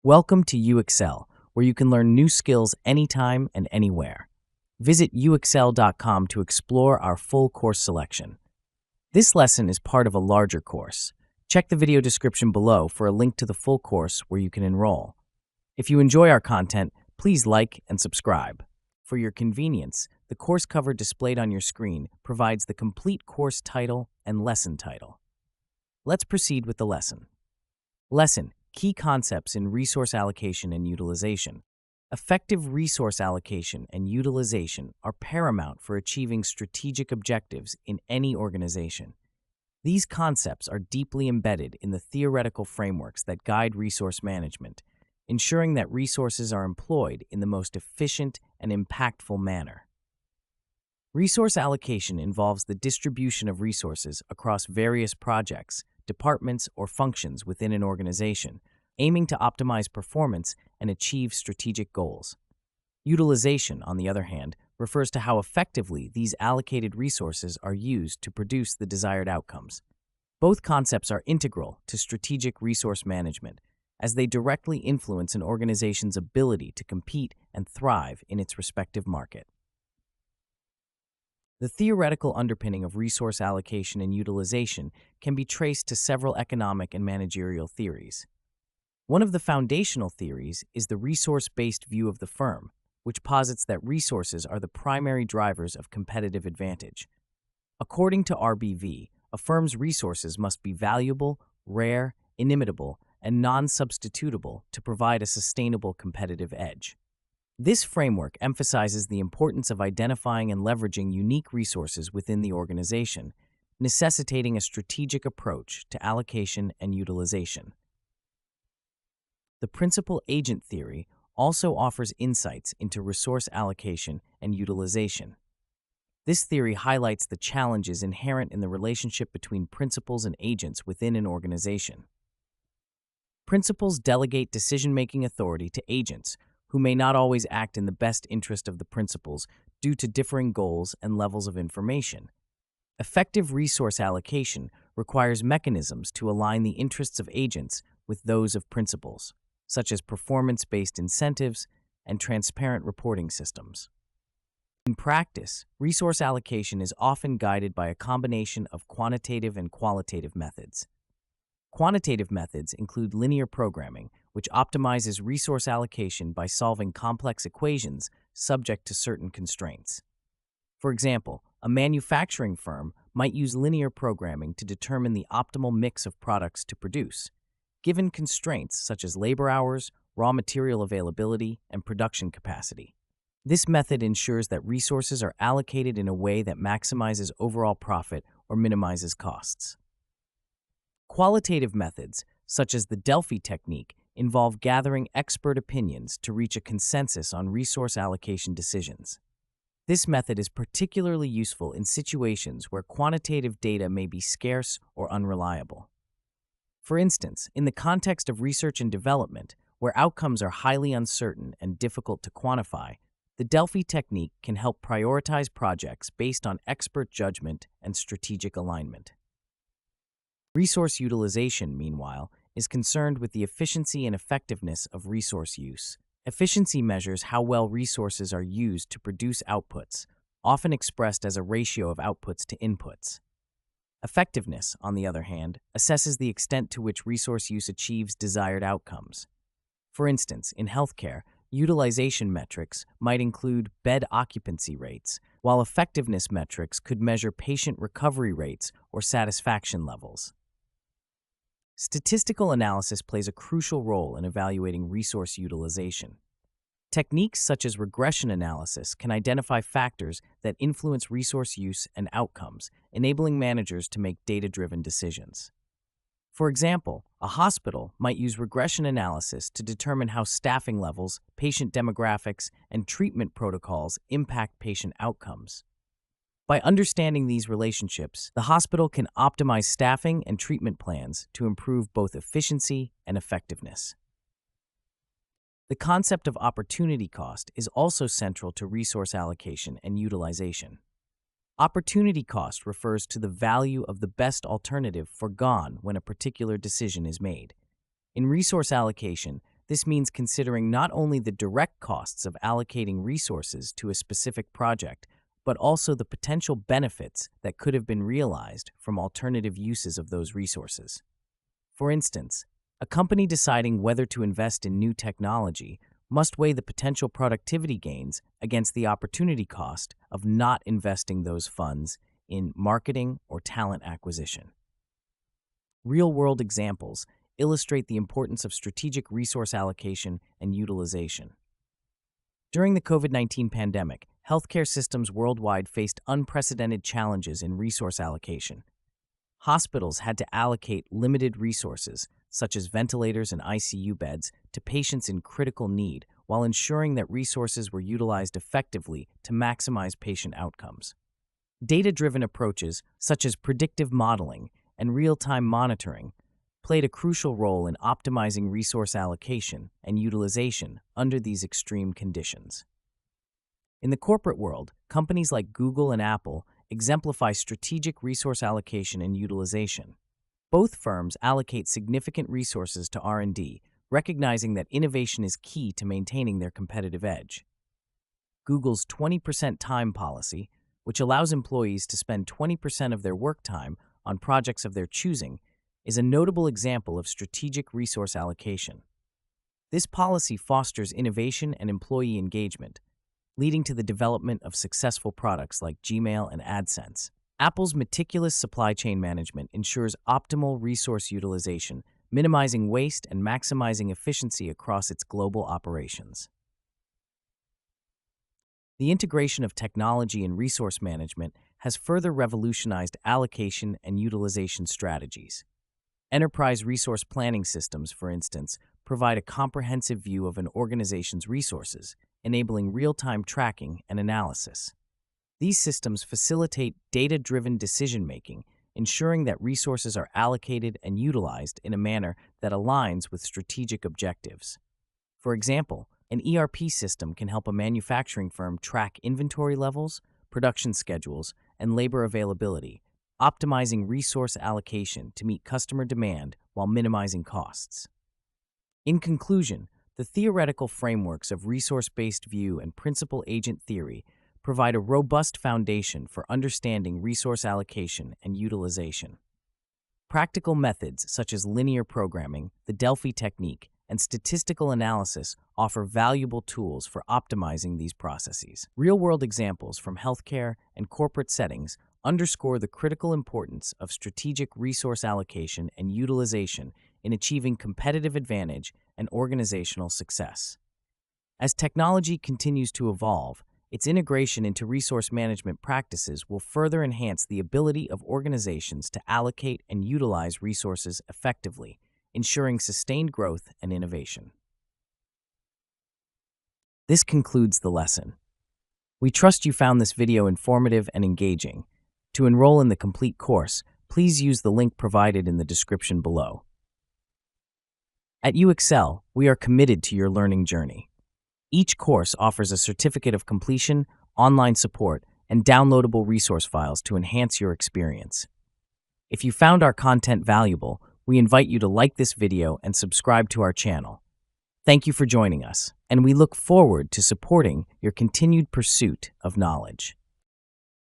Welcome to UXL, where you can learn new skills anytime and anywhere. Visit uxl.com to explore our full course selection. This lesson is part of a larger course. Check the video description below for a link to the full course where you can enroll. If you enjoy our content, please like and subscribe. For your convenience, the course cover displayed on your screen provides the complete course title and lesson title. Let's proceed with the lesson. Lesson: Key concepts in resource allocation and utilization. Effective resource allocation and utilization are paramount for achieving strategic objectives in any organization. These concepts are deeply embedded in the theoretical frameworks that guide resource management, ensuring that resources are employed in the most efficient and impactful manner. Resource allocation involves the distribution of resources across various projects, departments, or functions within an organization, aiming to optimize performance and achieve strategic goals. Utilization, on the other hand, refers to how effectively these allocated resources are used to produce the desired outcomes. Both concepts are integral to strategic resource management, as they directly influence an organization's ability to compete and thrive in its respective market. The theoretical underpinning of resource allocation and utilization can be traced to several economic and managerial theories. One of the foundational theories is the resource-based view of the firm, which posits that resources are the primary drivers of competitive advantage. According to RBV, a firm's resources must be valuable, rare, inimitable, and non-substitutable to provide a sustainable competitive edge. This framework emphasizes the importance of identifying and leveraging unique resources within the organization, necessitating a strategic approach to allocation and utilization. The principal-agent theory also offers insights into resource allocation and utilization. This theory highlights the challenges inherent in the relationship between principals and agents within an organization. Principals delegate decision-making authority to agents, who may not always act in the best interest of the principals due to differing goals and levels of information. Effective resource allocation requires mechanisms to align the interests of agents with those of principals, such as performance-based incentives and transparent reporting systems. In practice, resource allocation is often guided by a combination of quantitative and qualitative methods. Quantitative methods include linear programming, which optimizes resource allocation by solving complex equations subject to certain constraints. For example, a manufacturing firm might use linear programming to determine the optimal mix of products to produce, given constraints such as labor hours, raw material availability, and production capacity. This method ensures that resources are allocated in a way that maximizes overall profit or minimizes costs. Qualitative methods, such as the Delphi technique, involve gathering expert opinions to reach a consensus on resource allocation decisions. This method is particularly useful in situations where quantitative data may be scarce or unreliable. For instance, in the context of research and development, where outcomes are highly uncertain and difficult to quantify, the Delphi technique can help prioritize projects based on expert judgment and strategic alignment. Resource utilization, meanwhile, is concerned with the efficiency and effectiveness of resource use. Efficiency measures how well resources are used to produce outputs, often expressed as a ratio of outputs to inputs. Effectiveness, on the other hand, assesses the extent to which resource use achieves desired outcomes. For instance, in healthcare, utilization metrics might include bed occupancy rates, while effectiveness metrics could measure patient recovery rates or satisfaction levels. Statistical analysis plays a crucial role in evaluating resource utilization. Techniques such as regression analysis can identify factors that influence resource use and outcomes, enabling managers to make data-driven decisions. For example, a hospital might use regression analysis to determine how staffing levels, patient demographics, and treatment protocols impact patient outcomes. By understanding these relationships, the hospital can optimize staffing and treatment plans to improve both efficiency and effectiveness. The concept of opportunity cost is also central to resource allocation and utilization. Opportunity cost refers to the value of the best alternative forgone when a particular decision is made. In resource allocation, This means considering not only the direct costs of allocating resources to a specific project, but also the potential benefits that could have been realized from alternative uses of those resources. For instance, a company deciding whether to invest in new technology must weigh the potential productivity gains against the opportunity cost of not investing those funds in marketing or talent acquisition. Real-world examples illustrate the importance of strategic resource allocation and utilization. During the COVID-19 pandemic, healthcare systems worldwide faced unprecedented challenges in resource allocation. Hospitals had to allocate limited resources, such as ventilators and ICU beds, to patients in critical need, while ensuring that resources were utilized effectively to maximize patient outcomes. Data-driven approaches, such as predictive modeling and real-time monitoring, played a crucial role in optimizing resource allocation and utilization under these extreme conditions. In the corporate world, companies like Google and Apple exemplify strategic resource allocation and utilization. Both firms allocate significant resources to R&D, recognizing that innovation is key to maintaining their competitive edge. Google's 20% time policy, which allows employees to spend 20% of their work time on projects of their choosing, is a notable example of strategic resource allocation. This policy fosters innovation and employee engagement, leading to the development of successful products like Gmail and AdSense. Apple's meticulous supply chain management ensures optimal resource utilization, minimizing waste and maximizing efficiency across its global operations. The integration of technology and resource management has further revolutionized allocation and utilization strategies. Enterprise resource planning systems, for instance, provide a comprehensive view of an organization's resources, enabling real-time tracking and analysis. These systems facilitate data-driven decision-making, ensuring that resources are allocated and utilized in a manner that aligns with strategic objectives. For example, an ERP system can help a manufacturing firm track inventory levels, production schedules, and labor availability, optimizing resource allocation to meet customer demand while minimizing costs. In conclusion, the theoretical frameworks of resource-based view and principal agent theory provide a robust foundation for understanding resource allocation and utilization. Practical methods such as linear programming, the Delphi technique, and statistical analysis offer valuable tools for optimizing these processes. Real-world examples from healthcare and corporate settings underscore the critical importance of strategic resource allocation and utilization in achieving competitive advantage and organizational success. As technology continues to evolve, its integration into resource management practices will further enhance the ability of organizations to allocate and utilize resources effectively, ensuring sustained growth and innovation. This concludes the lesson. We trust you found this video informative and engaging. To enroll in the complete course, please use the link provided in the description below. At UExcel, we are committed to your learning journey. Each course offers a certificate of completion, online support, and downloadable resource files to enhance your experience. If you found our content valuable, we invite you to like this video and subscribe to our channel. Thank you for joining us, and we look forward to supporting your continued pursuit of knowledge.